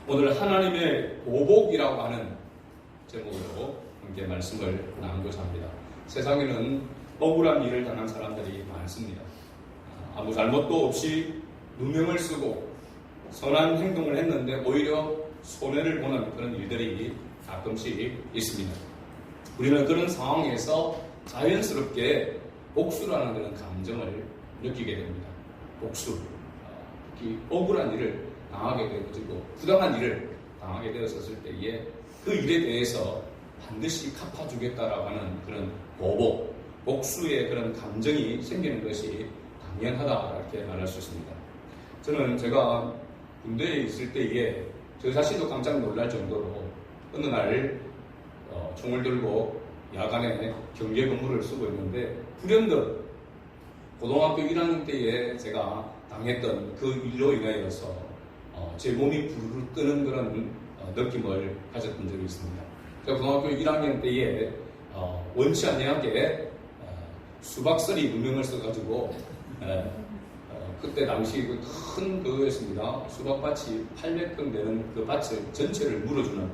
오늘 하나님의 보복이라고 하는 제목으로 함께 말씀을 나누고자 합니다. 세상에는 억울한 일을 당한 사람들이 많습니다. 아무 잘못도 없이 누명을 쓰고 선한 행동을 했는데 오히려 손해를 보는 그런 일들이 가끔씩 있습니다. 우리는 그런 상황에서 자연스럽게 복수라는 그런 감정을 느끼게 됩니다. 복수, 특히 억울한 일을 당하게 되고 부당한 일을 당하게 되었을 때에 그 일에 대해서 반드시 갚아주겠다라고 하는 그런 보복, 복수의 그런 감정이 생기는 것이 당연하다 이렇게 말할 수 있습니다. 저는 제가 군대에 있을 때에 저 자신도 깜짝 놀랄 정도로 어느 날 총을 들고 야간에 경계 근무를 쓰고 있는데 불현듯 고등학교 1학년 때에 제가 당했던 그 일로 인하여서 제 몸이 부르르 끄는 그런 느낌을 가졌던 적이 있습니다. 제가 고등학교 1학년 때에 원치 아니하게 수박서리 누명을 써가지고 그때 당시 큰 그거였습니다. 수박밭이 800평 되는 그 밭을 전체를 물어주는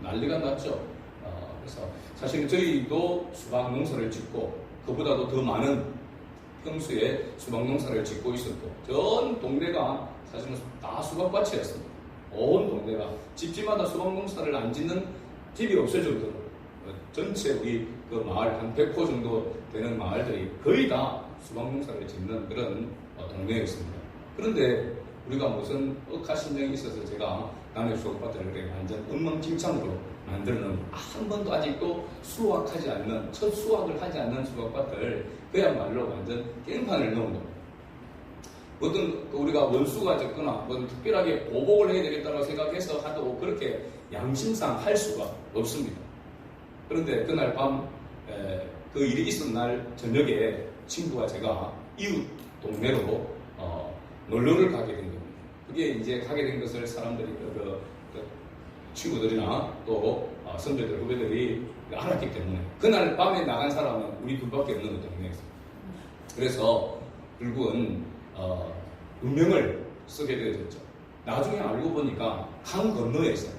난리가 났죠. 그래서 사실 저희도 수박 농사를 짓고 그보다도 더 많은 평수에 수박 농사를 짓고 있었고 전 동네가 사실은 다 수박밭이었습니다. 온 동네가 집집마다 수박 농사를 안 짓는 집이 없을 정도로 전체 우리 그 마을 한 100호 정도 되는 마을들이 거의 다 수박 농사를 짓는 그런 동네였습니다. 그런데 우리가 무슨 억하심정이 있어서 제가 남의 수박밭을 그렇게 완전 엉망진창으로 만들어놓은 한 번도 아직도 수확하지 않는 첫 수확을 하지 않는 수박밭을 그야말로 완전 깽판을 넣은 겁니다. 어떤 우리가 원수가 적거나 뭐 특별하게 보복을 해야 되겠다고 생각해서 하도 그렇게 양심상 할 수가 없습니다. 그런데 그날 밤 그 일이 있었던 날 저녁에 친구와 제가 이웃 동네로 놀러를 가게 된 겁니다. 그게 이제 가게 된 것을 사람들이 그 친구들이나 또 선배들 후배들이 알았기 때문에 그날 밤에 나간 사람은 우리 둘밖에 없는 동네에서 그래서 결국은 운명을 쓰게 되어졌죠. 나중에 알고 보니까 강 건너에서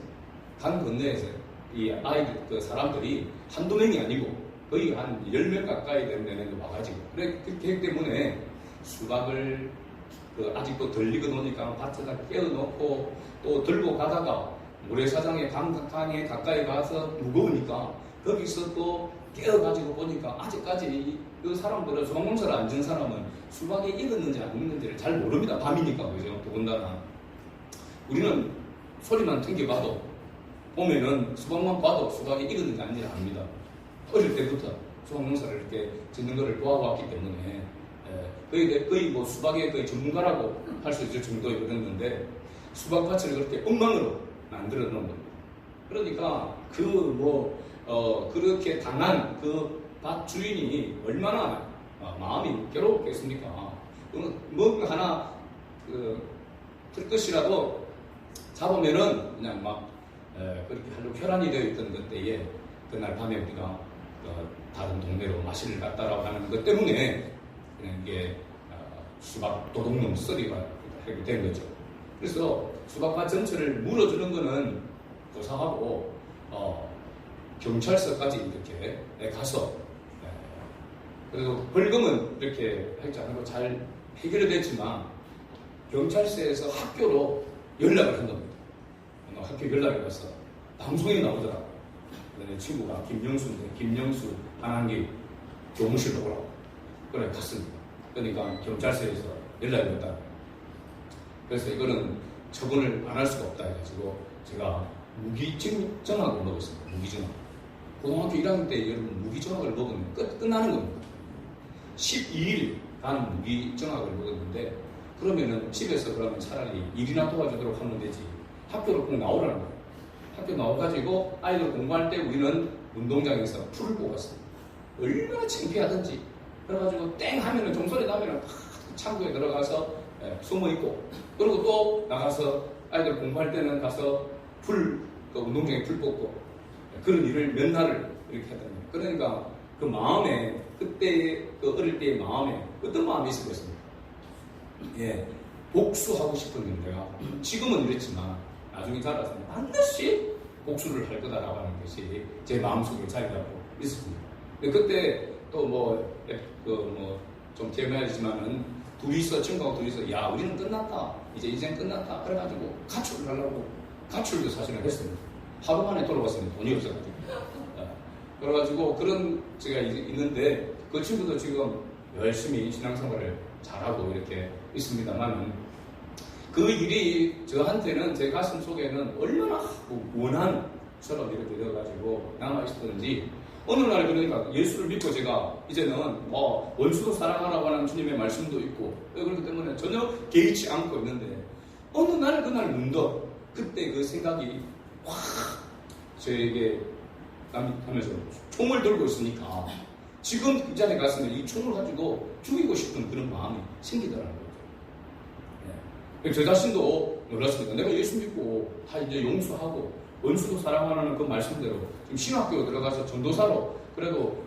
이 아이들 그 사람들이 한두 명이 아니고 거의 한 10명 가까이 되는 데는 와가지고 그렇기 때문에 수박을 아직도 덜 익어놓으니까 밭에다 깨어놓고 또 들고 가다가 모래사장에 강에 가까이 가서 무거우니까 거기서 또 깨어가지고 보니까 아직까지 그 사람들은 수박농사를 안 지은 사람은 수박이 익었는지 안 익었는지를 잘 모릅니다. 밤이니까 그죠? 더군다나 우리는 소리만 튕겨봐도 보면은 수박만 봐도 수박이 익었는지 아닌지 압니다. 어릴 때부터 수박농사를 이렇게 짓는 것을 도와왔기 때문에 거의 뭐 수박의 거의 전문가라고 할 수 있을 정도에 그랬는데 수박밭을 그렇게 엉망으로 만들어 놓은 겁니다. 그러니까 그렇게 당한 그 밭 주인이 얼마나 마음이 괴롭겠습니까? 뭐 하나 틀 것이라도 잡으면은 그냥 막 그렇게 하려고 혈안이 되어 있던 그때에 그날 밤에 우리가 다른 동네로 마실을 갔다라고 하는 것 때문에 그냥 이게 수박 도둑놈 썰이가 하게 된 거죠. 그래서 수박밭 전체를 물어주는 거는 조사하고 경찰서까지 이렇게 가서 그래서 벌금은 이렇게 하지 않고 잘 해결이 됐지만 경찰서에서 학교로 연락을 한 겁니다. 학교 연락이 가서 방송에 나오더라고요. 내 친구가 김영수 한한기 교무실로 오라고 그래 갔습니다. 그러니까 경찰서에서 연락이 왔다. 그래서 이거는 처분을 안 할 수가 없다 해가지고 제가 무기정학을 먹었습니다. 무기정학. 고등학교 1학년 때 여러분 무기정학을 먹으면 끝나는 겁니다. 12일간 무기정학을 먹었는데 그러면은 집에서 그러면 차라리 일이나 도와주도록 하면 되지 학교로 꼭 나오라는 거예요. 학교 나와가지고 아이들 공부할 때 우리는 운동장에서 풀을 뽑았어요. 얼마나 창피하든지. 그래가지고 땡 하면은 종소리 나면은 창고에 들어가서 숨어있고 그리고 또 나가서 아이들 공부할 때는 가서 운동장에 풀 뽑고 그런 일을 몇 날을 이렇게 했단 말이에요. 그러니까 그 마음에 그때 그 어릴 때의 마음에 어떤 마음이 있었겠습니까? 예, 복수하고 싶었는데 내가 지금은 이랬지만 나중에 자라서 반드시 복수를 할 거다라고 하는 것이 제 마음속에 자리 잡고 있습니다. 그때 또 좀 재미하지만은 친구하고 둘이서 야 우리는 끝났다 이제 인생 끝났다 그래가지고 가출을 하려고 가출도 사실은 했습니다. 하루 만에 돌아왔습니다. 돈이 없어가지고. 그래가지고 그런 제가 있는데 그 친구도 지금 열심히 신앙생활을 잘하고 이렇게 있습니다만 그 일이 저한테는 제 가슴 속에는 얼마나 원한처럼 이렇게 되어가지고 남아있었는지 어느 날 그러니까 예수를 믿고 제가 이제는 원수도 사랑하라고 하는 주님의 말씀도 있고 그렇기 때문에 전혀 개의치 않고 있는데 어느 날 그날 문득 그때 그 생각이 확 저에게 하면서 총을 들고 있으니까 지금 이 자리에 갔으면 이 총을 가지고 죽이고 싶은 그런 마음이 생기더라고요. 네. 저 자신도 놀랐습니다. 내가 예수 믿고 다 이제 용서하고 원수도 사랑하라는 그 말씀대로 지금 신학교 들어가서 전도사로 그래도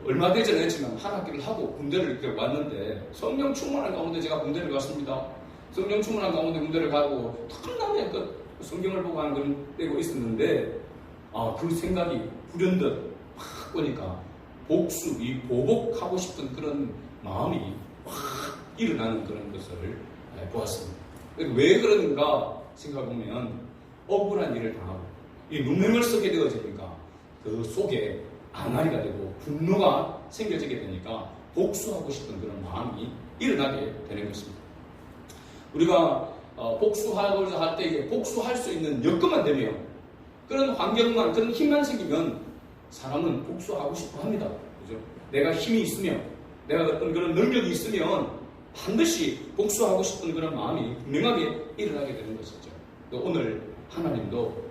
얼마 되지 않았지만 한 학기를 하고 군대를 이렇게 왔는데 성령 충만한 가운데 제가 군대를 갔습니다. 성령 충만한 가운데 군대를 가고 탐나게 그 성경을 보고 하는 걸 떼고 있었는데 그 생각이 불현듯 확 보니까 보복하고 싶은 그런 마음이 확 일어나는 그런 것을 보았습니다. 왜 그런가 생각해보면 억울한 일을 당하고 이 누명을 쓰게 되어지니까 그 속에 앙알이가 되고 분노가 생겨지게 되니까 복수하고 싶은 그런 마음이 일어나게 되는 것입니다. 우리가 복수하고자 할 때 복수할 수 있는 여건만 되면 그런 환경만 그런 힘만 생기면 사람은 복수하고 싶어 합니다. 그죠? 내가 힘이 있으면 내가 어떤 그런 능력이 있으면 반드시 복수하고 싶은 그런 마음이 분명하게 일어나게 되는 것이죠. 오늘 하나님도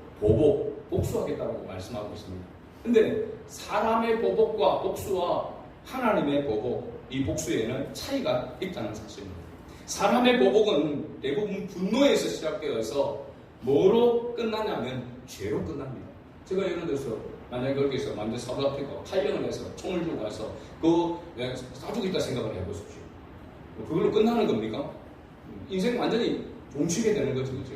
복수하겠다고 말씀하고 있습니다. 근데 사람의 보복과 복수와 하나님의 보복, 이 복수에는 차이가 있다는 사실입니다. 사람의 보복은 대부분 분노에서 시작되어서 뭐로 끝나냐면 죄로 끝납니다. 제가 예를 들어서 만약에 거기서 완전 사고다피고 탈령을 해서 총을 들고 가서 싸주고 있다 생각을 해보십시오. 그걸로 끝나는 겁니까? 인생 완전히 종치게 되는 거죠. 그죠?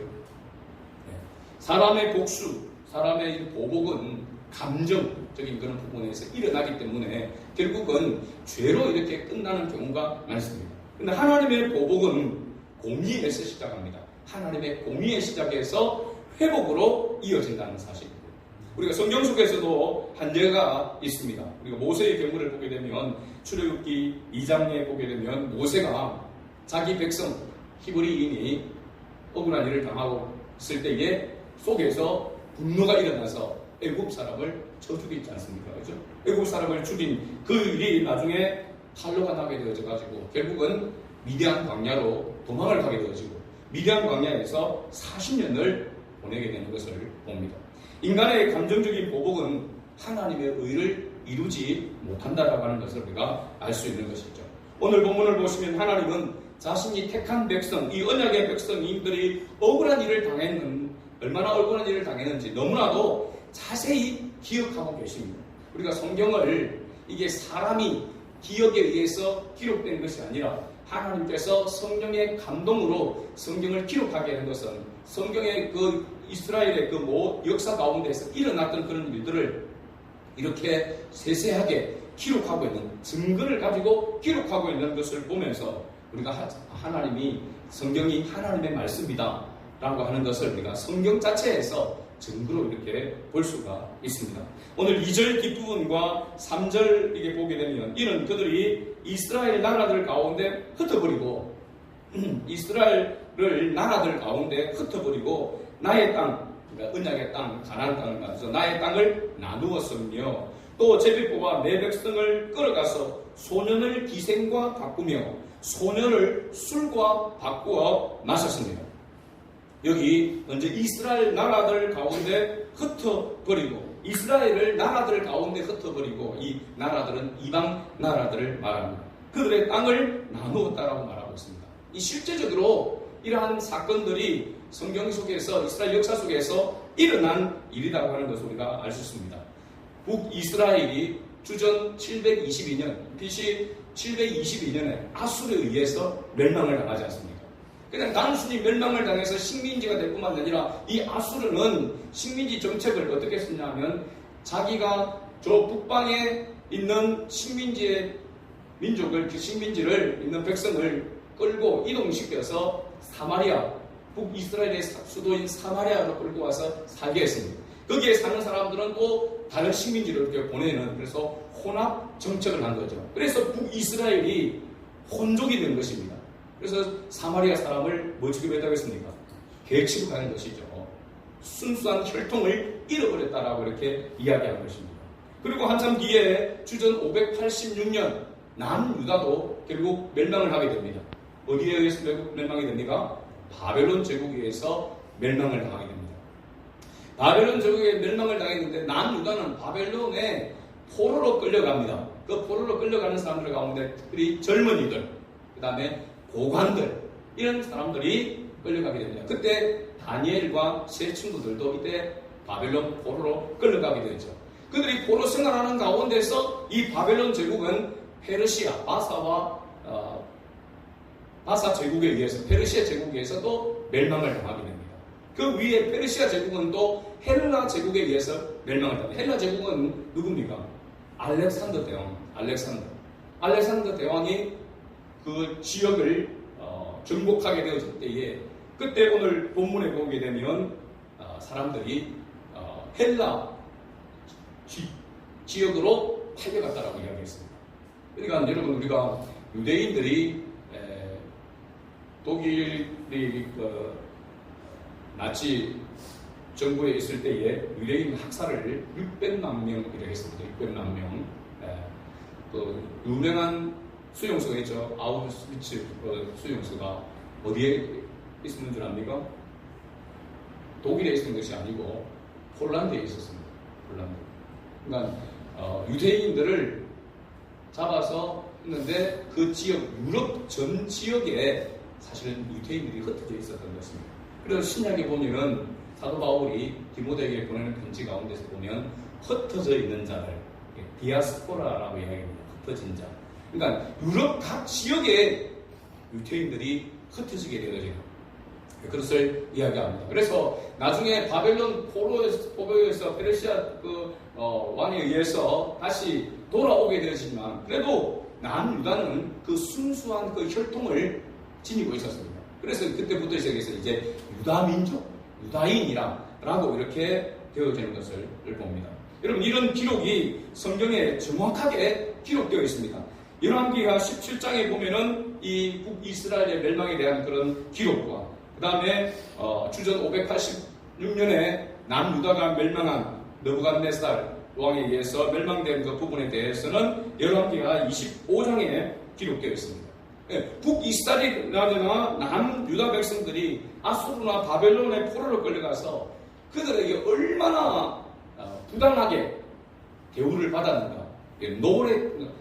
사람의 복수, 사람의 보복은 감정적인 그런 부분에서 일어나기 때문에 결국은 죄로 이렇게 끝나는 경우가 많습니다. 근데 하나님의 보복은 공의에서 시작합니다. 하나님의 공의에 시작해서 회복으로 이어진다는 사실입니다. 우리가 성경 속에서도 한 예가 있습니다. 우리가 모세의 경우를 보게 되면 출애굽기 2장에 보게 되면 모세가 자기 백성 히브리인이 억울한 일을 당하고 있을 때에 속에서 분노가 일어나서 애굽 사람을 쳐 죽이지 않습니까? 그죠? 애굽 사람을 죽인 그 일이 나중에 칼로가 나게 되어져가지고 결국은 미디안 광야로 도망을 가게 되어지고 미디안 광야에서 40년을 보내게 되는 것을 봅니다. 인간의 감정적인 보복은 하나님의 의를 이루지 못한다라고 하는 것을 우리가 알 수 있는 것이죠. 오늘 본문을 보시면 하나님은 자신이 택한 백성, 이 언약의 백성들이 억울한 일을 얼마나 억울한 일을 당했는지 너무나도 자세히 기억하고 계십니다. 우리가 성경을 이게 사람이 기억에 의해서 기록된 것이 아니라 하나님께서 성령의 감동으로 성경을 기록하게 한 것은 성경의 그 이스라엘의 그 역사 가운데서 일어났던 그런 일들을 이렇게 세세하게 기록하고 있는 증거를 가지고 기록하고 있는 것을 보면서 우리가 하나님이 성경이 하나님의 말씀이다 라고 하는 것을 우리가 성경 자체에서 증거로 이렇게 볼 수가 있습니다. 오늘 2절 뒷부분과 3절 이게 보게 되면 이는 그들이 이스라엘 나라들 가운데 흩어버리고 이스라엘을 나라들 가운데 흩어버리고 나의 땅, 그러니까 언약의 땅, 가나안 땅을 가져서 나의 땅을 나누었으며 또 제비 뽑아 내 백성을 끌어가서 소년을 기생과 바꾸며 소년을 술과 바꾸어 마셨습니다. 여기 먼저 이스라엘 나라들 가운데 흩어버리고 이스라엘을 나라들 가운데 흩어버리고 이 나라들은 이방 나라들을 말합니다. 그들의 땅을 나누었다라고 말하고 있습니다. 이 실제적으로 이러한 사건들이 성경 속에서 이스라엘 역사 속에서 일어난 일이라고 하는 것을 우리가 알 수 있습니다. 북이스라엘이 주전 722년 BC 722년에 아수르에 의해서 멸망을 당하지 않습니까? 그냥 단순히 멸망을 당해서 식민지가 될 뿐만 아니라 이 아수르는 식민지 정책을 어떻게 했냐면 자기가 저 북방에 있는 식민지의 민족을, 그 식민지를 있는 백성을 끌고 이동시켜서 사마리아, 북이스라엘의 수도인 사마리아로 끌고 와서 살게 했습니다. 거기에 사는 사람들은 또 다른 식민지로 이렇게 보내는, 그래서 혼합 정책을 한 거죠. 그래서 북이스라엘이 혼족이 된 것입니다. 그래서 사마리아 사람을 뭐 취급했다고 했습니까? 개 취급하는 것이죠. 순수한 혈통을 잃어버렸다라고 이렇게 이야기한 것입니다. 그리고 한참 뒤에 주전 586년 남유다도 결국 멸망을 하게 됩니다. 어디에 의해서 멸망이 됩니까? 바벨론 제국에 의해서 멸망을 당하게 됩니다. 바벨론 제국에 멸망을 당했는데 남유다는 바벨론에 포로로 끌려갑니다. 그 포로로 끌려가는 사람들 가운데 특별히 젊은이들, 그 다음에 고관들, 이런 사람들이 끌려가게 됩니다. 그때 다니엘과 세 친구들도 이때 바벨론 포로로 끌려가게 되죠. 그들이 포로 생활하는 가운데서 이 바벨론 제국은 페르시아, 바사 제국에 의해서, 페르시아 제국에 의해서도 멸망을 당하게 됩니다. 그 위에 페르시아 제국은 또 헬라 제국에 의해서 멸망을 당합니다. 헬라 제국은 누굽니까? 알렉산더 대왕, 알렉산더 대왕이 그 지역을 정복하게 되어질 때에, 그때 오늘 본문에 보게 되면 사람들이 헬라 지역으로 팔려갔다라고 이야기했습니다. 그러니까 여러분, 우리가 유대인들이 독일이 나치 정부에 있을 때에 유대인 학살을 600만 명이라고 했습니다. 600만 명. 그 유명한 수용소가 있죠. 아우슈비츠 수용소가 어디에 있었는 줄 압니까? 독일에 있었던 것이 아니고 폴란드에 있었습니다. 폴란드. 그러니까 유대인들을 잡아서 했는데 그 지역, 유럽 전 지역에 사실은 유대인들이 흩어져 있었던 것입니다. 그래서 신약에 보면은 사도 바울이 디모데에게 보내는 편지 가운데서 보면 흩어져 있는 자들, 디아스포라라고 이야기합니다. 흩어진 자. 그러니까 유럽 각 지역에 유대인들이 흩어지게 되어져요. 그것을 이야기합니다. 그래서 나중에 바벨론 포로에서 페르시아 왕에 의해서 다시 돌아오게 되었지만, 그래도 남유다는 그 순수한 그 혈통을 지니고 있었습니다. 그래서 그때부터 시작해서 이제 유다민족, 유다인이라고 이렇게 되어지는 것을 봅니다. 여러분, 이런 기록이 성경에 정확하게 기록되어 있습니다. 열왕기하 17장에 보면은 이 북이스라엘의 멸망에 대한 그런 기록과, 그 다음에 주전 586년에 남유다가 멸망한 느부갓네살 왕에 의해서 멸망된 그 부분에 대해서는 열왕기하 25장에 기록되어 있습니다. 북이스라엘이나 남유다 백성들이 아수르나 바벨론의 포로로 끌려가서 그들에게 얼마나 부당하게 대우를 받았는가,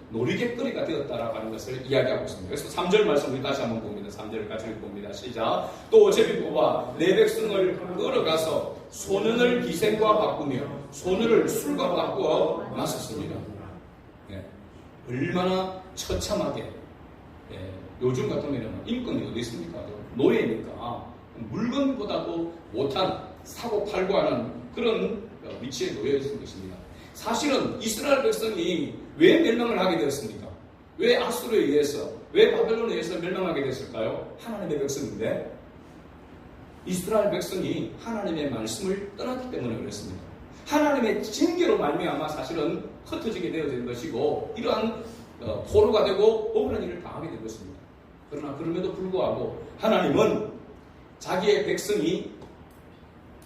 놀이개거리가 되었다라고 하는 것을 이야기하고 있습니다. 그래서 3절 말씀을 다시 한번 봅니다. 3절을 같이 봅니다. 시작. 또 제비 뽑아 내 백성을 끌어가서 소년을 기생과 바꾸며 소년을 술과 바꾸어 마셨습니다. 얼마나 처참하게. 요즘 같으면 인권이 어디 있습니까? 노예니까 물건보다도 못한 사고 팔고 하는 그런 위치에 놓여 있는 것입니다. 사실은 이스라엘 백성이 왜 멸망을 하게 되었습니까? 왜 아수르에 의해서, 왜 바벨론에 의해서 멸망하게 됐을까요? 하나님의 백성인데 이스라엘 백성이 하나님의 말씀을 떠났기 때문에 그렇습니다. 하나님의 징계로 말미암아 사실은 흩어지게 되어진 것이고, 이러한 포로가 되고 억울한 일을 당하게 된 것입니다. 그러나 그럼에도 불구하고 하나님은 자기의 백성이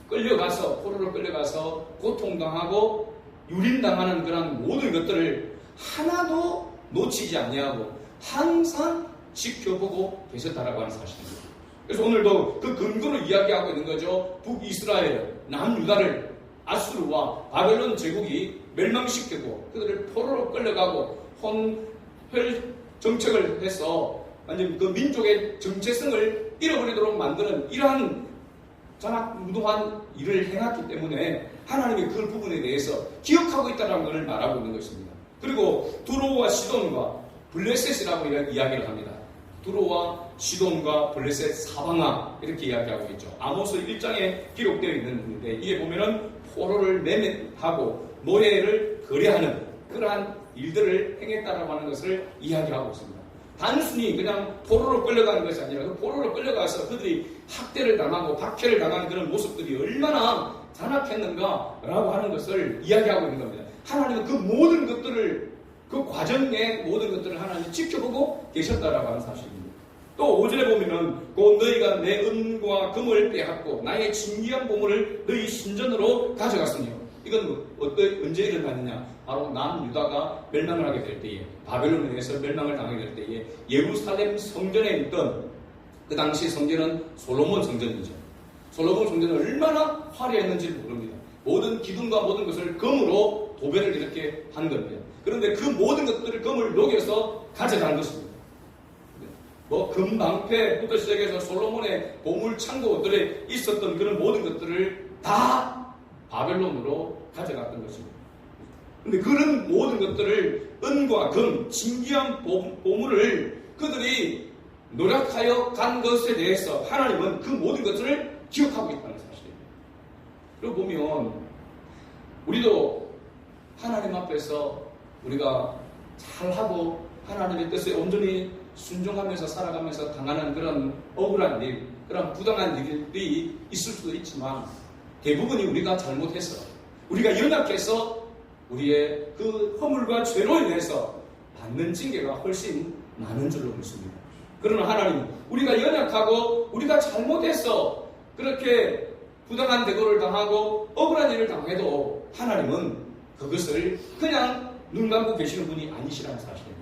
포로로 끌려가서 고통당하고 유린당하는 그런 모든 것들을 하나도 놓치지 아니하고 항상 지켜보고 계셨다라고 하는 사실입니다. 그래서 오늘도 그 근거로 이야기하고 있는 거죠. 북이스라엘, 남유다를 아수르와 바벨론 제국이 멸망시키고 그들을 포로로 끌려가고 혼혈 정책을 해서 완전 그 민족의 정체성을 잃어버리도록 만드는 이러한 잔악무도한 일을 행했기 때문에 하나님이 그 부분에 대해서 기억하고 있다는 것을 말하고 있는 것입니다. 그리고 두로와 시돈과 블레셋이라고 이야기를 합니다. 두로와 시돈과 블레셋 사방아 이렇게 이야기하고 있죠. 아모스 1장에 기록되어 있는데 이게 보면은 포로를 매매하고 노예를 거래하는 그러한 일들을 행했다라고 하는 것을 이야기하고 있습니다. 단순히 그냥 포로로 끌려가는 것이 아니라 그 포로로 끌려가서 그들이 학대를 당하고 박해를 당하는 그런 모습들이 얼마나 잔악했는가라고 하는 것을 이야기하고 있는 겁니다. 하나님은 그 모든 것들을 그 과정의 모든 것들을 하나님이 지켜보고 계셨다라고 하는 사실입니다. 또 5절에 보면은 곧 너희가 내 은과 금을 빼앗고 나의 진귀한 보물을 너희 신전으로 가져갔으며 이건 언제 일어나느냐? 바로 남유다가 멸망을 하게 될 때에 바벨론에 의해서 멸망을 당하게 될 때에 예루살렘 성전에 있던 그 당시 성전은 솔로몬 성전이죠. 솔로몬 성전은 얼마나 화려했는지 모릅니다. 모든 기둥과 모든 것을 금으로 도배를 이렇게 한 겁니다. 그런데 그 모든 것들을 금을 녹여서 가져간 것입니다. 금방패부터 시작해서 솔로몬의 보물 창고들에 있었던 그런 모든 것들을 다 바벨론으로 가져갔던 것입니다. 근데 그런 모든 것들을 은과 금, 진귀한 보물을 그들이 노력하여 간 것에 대해서 하나님은 그 모든 것들을 기억하고 있다는 사실입니다. 그리고 보면 우리도 하나님 앞에서 우리가 잘하고 하나님의 뜻에 온전히 순종하면서 살아가면서 당하는 그런 억울한 일, 그런 부당한 일들이 있을 수도 있지만 대부분이 우리가 잘못해서 우리가 연약해서 우리의 그 허물과 죄로 인해서 받는 징계가 훨씬 많은 줄로 믿습니다. 그러나 하나님은 우리가 연약하고 우리가 잘못해서 그렇게 부당한 대도를 당하고 억울한 일을 당해도 하나님은 그것을 그냥 눈 감고 계시는 분이 아니시라는 사실입니다.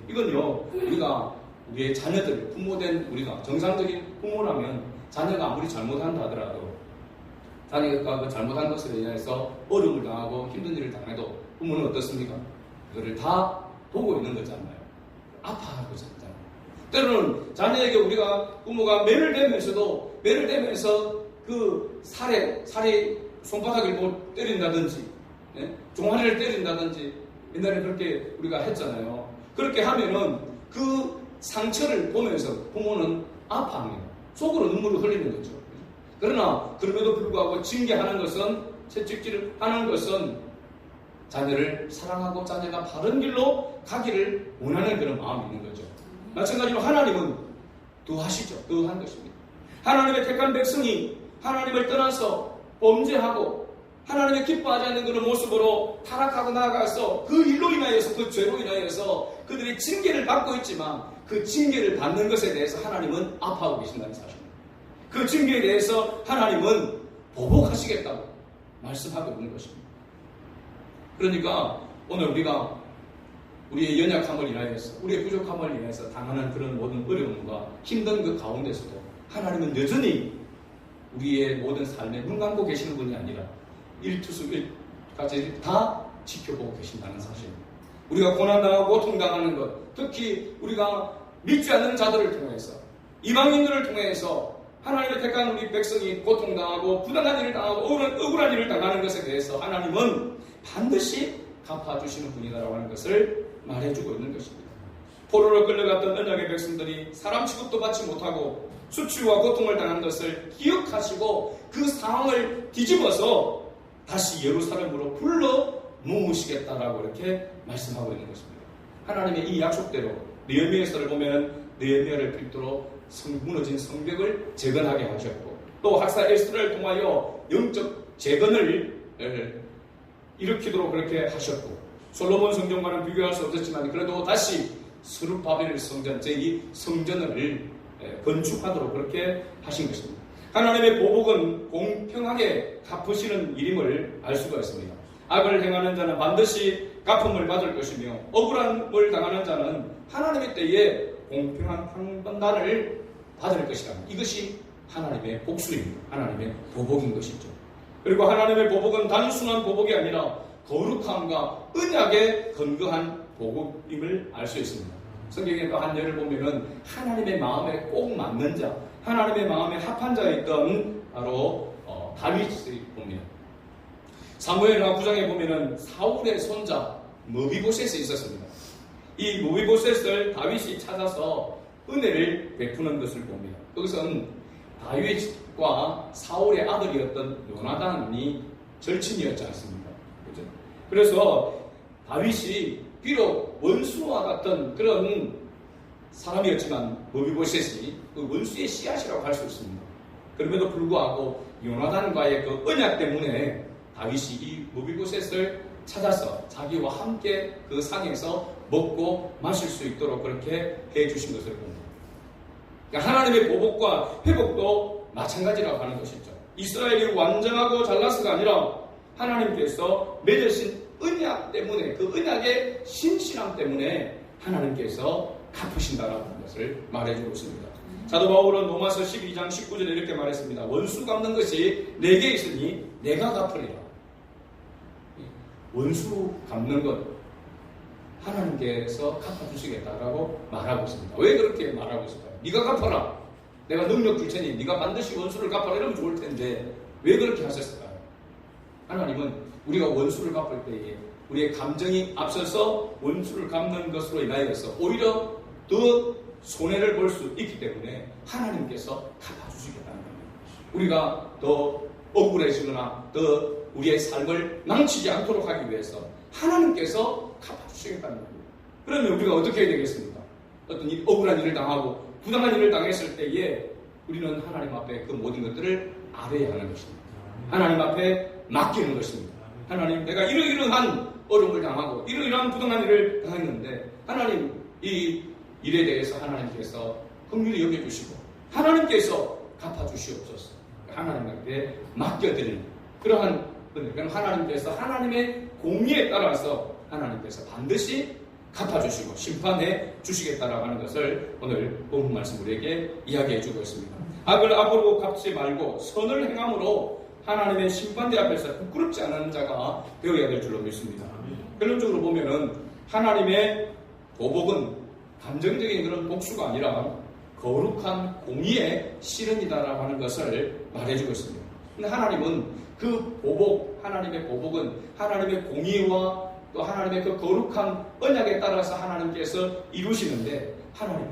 이건요, 우리가 우리의 자녀들, 부모된 우리가 정상적인 부모라면 자녀가 아무리 잘못한다 하더라도 자녀가 그 잘못한 것에 의해서 어려움을 당하고 힘든 일을 당해도 부모는 어떻습니까? 그거를 다 보고 있는 거잖아요. 아파하고 있잖아요. 때로는 자녀에게 우리가 부모가 매를 대면서 그 살에 손바닥을 뭐 때린다든지 종아리를 때린다든지 옛날에 그렇게 우리가 했잖아요. 그렇게 하면은 그 상처를 보면서 부모는 아파합니다. 속으로 눈물을 흘리는 거죠. 그러나 그럼에도 불구하고 징계하는 것은 채찍질을 하는 것은 자녀를 사랑하고 자녀가 바른 길로 가기를 원하는 그런 마음이 있는 거죠. 마찬가지로 하나님은 더한 것입니다. 하나님의 택한 백성이 하나님을 떠나서 범죄하고 하나님의 기뻐하지 않는 그런 모습으로 타락하고 나아가서 그 일로 인하여서 그 죄로 인하여서 그들이 징계를 받고 있지만 그 징계를 받는 것에 대해서 하나님은 아파하고 계신다는 사실입니다. 그 징계에 대해서 하나님은 보복하시겠다고 말씀하고 있는 것입니다. 그러니까 오늘 우리가 우리의 연약함을 인하여서 우리의 부족함을 인하여서 당하는 그런 모든 어려움과 힘든 그 가운데서도 하나님은 여전히 우리의 모든 삶에 눈 감고 계시는 분이 아니라 일투수일까지 다 지켜보고 계신다는 사실입니다. 우리가 고난당하고 고통당하는 것, 특히 우리가 믿지 않는 자들을 통해서 이방인들을 통해서 하나님의 택한 우리 백성이 고통당하고 부당한 일을 당하고 억울한 일을 당하는 것에 대해서 하나님은 반드시 갚아주시는 분이다라고 하는 것을 말해주고 있는 것입니다. 포로로 끌려갔던 언약의 백성들이 사람 취급도 받지 못하고 수치와 고통을 당한 것을 기억하시고 그 상황을 뒤집어서 다시 예루살렘으로 불러 모으시겠다라고 이렇게 말씀하고 있는 것입니다. 하나님의 이 약속대로 느헤미야서를 보면 느헤미야를 필두로 무너진 성벽을 재건하게 하셨고 또 학사 에스더를 통하여 영적 재건을 일으키도록 그렇게 하셨고 솔로몬 성전과는 비교할 수 없었지만 그래도 다시 스룹바벨 성전 제2 성전을 건축하도록 그렇게 하신 것입니다. 하나님의 보복은 공평하게 갚으시는 일임을 알 수가 있습니다. 악을 행하는 자는 반드시 갚음을 받을 것이며 억울함을 당하는 자는 하나님의 때에 공평한 판단을 받을 것이다. 이것이 하나님의 복수입니다. 하나님의 보복인 것이죠. 그리고 하나님의 보복은 단순한 보복이 아니라 거룩함과 언약에 근거한 보복임을 알 수 있습니다. 성경에 또 한 예를 보면은 하나님의 마음에 꼭 맞는 자, 하나님의 마음에 합한 자에 있던 바로 다윗을 봅니다. 사무엘하 9장에 보면은 사울의 손자 머비보셋이 있었습니다. 이 무비보셋을 다윗이 찾아서 은혜를 베푸는 것을 봅니다. 그것은 다윗과 사울의 아들이었던 요나단이 절친이었지 않습니까? 그죠? 그래서 다윗이 비록 원수와 같은 그런 사람이었지만 무비보셋이 그 원수의 씨앗이라고 할 수 있습니다. 그럼에도 불구하고 요나단과의 그 언약 때문에 다윗이 이 무비보셋을 찾아서 자기와 함께 그 상에서 먹고 마실 수 있도록 그렇게 해주신 것을 봅니다. 그러니까 하나님의 보복과 회복도 마찬가지라고 하는 것이죠. 이스라엘이 완전하고 잘나서가 아니라 하나님께서 맺으신 언약 때문에, 그 언약의 신실함 때문에 하나님께서 갚으신다라고 하는 것을 말해주고 있습니다. 사도 바울은 로마서 12장 19절에 이렇게 말했습니다. 원수 갚는 것이 내게 있으니 내가 갚으리라. 원수 갚는 것 하나님께서 갚아주시겠다라고 말하고 있습니다. 왜 그렇게 말하고 있을까요? 네가 갚아라. 내가 능력 줄 테니 네가 반드시 원수를 갚아라. 이러면 좋을 텐데 왜 그렇게 하셨을까요? 하나님은 우리가 원수를 갚을 때에 우리의 감정이 앞서서 원수를 갚는 것으로 인하여서 오히려 더 손해를 볼 수 있기 때문에 하나님께서 갚아주시겠다는 겁니다. 우리가 더 억울해지거나 더 우리의 삶을 망치지 않도록 하기 위해서 하나님께서 갚아주시겠다는 겁니다. 그러면 우리가 어떻게 해야 되겠습니까? 어떤 억울한 일을 당하고 부당한 일을 당했을 때에 우리는 하나님 앞에 그 모든 것들을 아뢰야 하는 것입니다. 하나님 앞에 맡기는 것입니다. 하나님, 내가 이러이러한 어려움을 당하고 이러이러한 부당한 일을 당했는데 하나님, 이 일에 대해서 하나님께서 긍휼히 여겨주시고 하나님께서 갚아주시옵소서. 하나님 앞에 맡겨드리는 그러한, 그럼 하나님께서 하나님의 공의에 따라서 하나님께서 반드시 갚아주시고 심판해 주시겠다라고 하는 것을 오늘 본문 말씀 우리에게 이야기해 주고 있습니다. 악을 악으로 갚지 말고 선을 행함으로 하나님의 심판대 앞에서 부끄럽지 않은 자가 되어야 될 줄로 믿습니다. 결론적으로 보면은 하나님의 보복은 감정적인 그런 복수가 아니라 거룩한 공의의 실현이다라고 하는 것을 말해주고 있습니다. 근데 하나님은 그 보복, 하나님의 보복은 하나님의 공의와 또 하나님의 그 거룩한 언약에 따라서 하나님께서 이루시는데 하나님이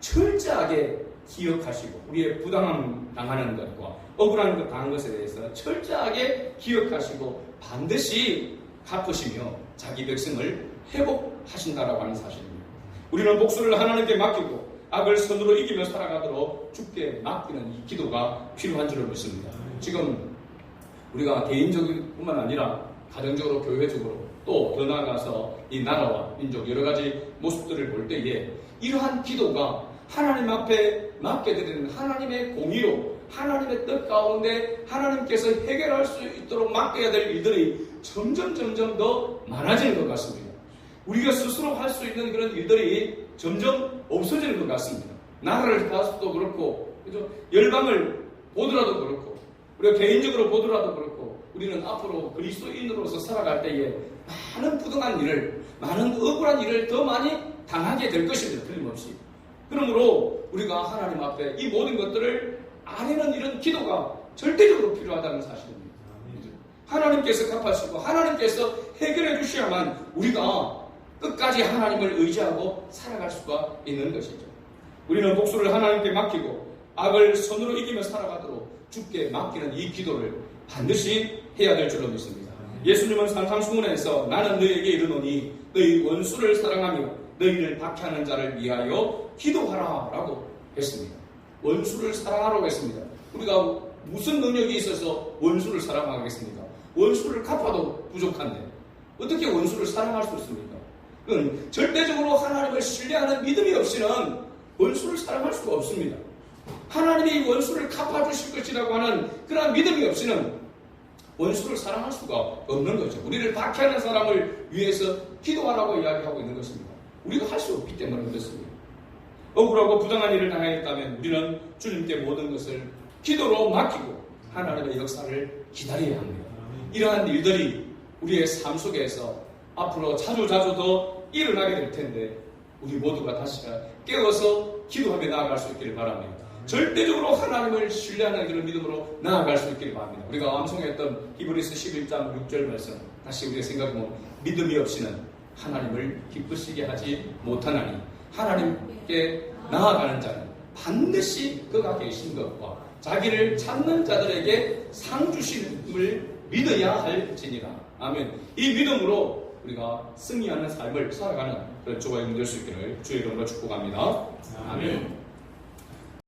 철저하게 기억하시고 우리의 부당함 당하는 것과 억울한 것 당한 것에 대해서 철저하게 기억하시고 반드시 갚으시며 자기 백성을 회복하신다라고 하는 사실입니다. 우리는 복수를 하나님께 맡기고 악을 선으로 이기며 살아가도록 주께 맡기는 이 기도가 필요한 줄로 믿습니다. 지금 우리가 개인적인 뿐만 아니라 가정적으로 교회적으로 또 더 나아가서 이 나라와 민족 여러 가지 모습들을 볼 때에 이러한 기도가 하나님 앞에 맡겨드리는 하나님의 공의로 하나님의 뜻 가운데 하나님께서 해결할 수 있도록 맡겨야 될 일들이 점점 더 많아지는 것 같습니다. 우리가 스스로 할 수 있는 그런 일들이 점점 없어지는 것 같습니다. 나라를 봐서도 그렇고, 그죠? 열방을 보더라도 그렇고, 우리가 개인적으로 보더라도 그렇고, 우리는 앞으로 그리스도인으로서 살아갈 때에 많은 부당한 일을, 많은 억울한 일을 더 많이 당하게 될 것입니다. 틀림없이. 그러므로 우리가 하나님 앞에 이 모든 것들을 아뢰는 이런 기도가 절대적으로 필요하다는 사실입니다. 하나님께서 갚아주시고 하나님께서 해결해 주셔야만 우리가 끝까지 하나님을 의지하고 살아갈 수가 있는 것이죠. 우리는 복수를 하나님께 맡기고 악을 선으로 이기며 살아가도록 주께 맡기는 이 기도를 반드시 해야 될 줄로 믿습니다. 예수님은 산상수훈에서 나는 너희에게 이르노니 너희 원수를 사랑하며 너희를 박해하는 자를 위하여 기도하라 라고 했습니다. 원수를 사랑하라고 했습니다. 우리가 무슨 능력이 있어서 원수를 사랑하겠습니까? 원수를 갚아도 부족한데 어떻게 원수를 사랑할 수 있습니까? 그건 절대적으로 하나님을 신뢰하는 믿음이 없이는 원수를 사랑할 수가 없습니다. 하나님이 원수를 갚아주실 것이라고 하는 그런 믿음이 없이는 원수를 사랑할 수가 없는 거죠. 우리를 박해하는 사람을 위해서 기도하라고 이야기하고 있는 것입니다. 우리가 할 수 없기 때문에 그렇습니다. 억울하고 부당한 일을 당했다면 우리는 주님께 모든 것을 기도로 맡기고 하나님의 역사를 기다려야 합니다. 이러한 일들이 우리의 삶 속에서 앞으로 자주 더 일어나게 될 텐데 우리 모두가 다시 깨워서 기도하며 나아갈 수 있기를 바랍니다. 절대적으로 하나님을 신뢰하는 그런 믿음으로 나아갈 수 있기를 바랍니다. 우리가 암송했던 히브리서 11장 6절 말씀 다시 우리가 생각해보면 믿음이 없이는 하나님을 기쁘시게 하지 못하나니 하나님께 나아가는 자는 반드시 그가 계신 것과 자기를 찾는 자들에게 상 주심을 믿어야 할지니라. 아멘. 이 믿음으로 우리가 승리하는 삶을 살아가는 그런 조각이 될 수 있기를 주의 이름으로 축복합니다. 아멘.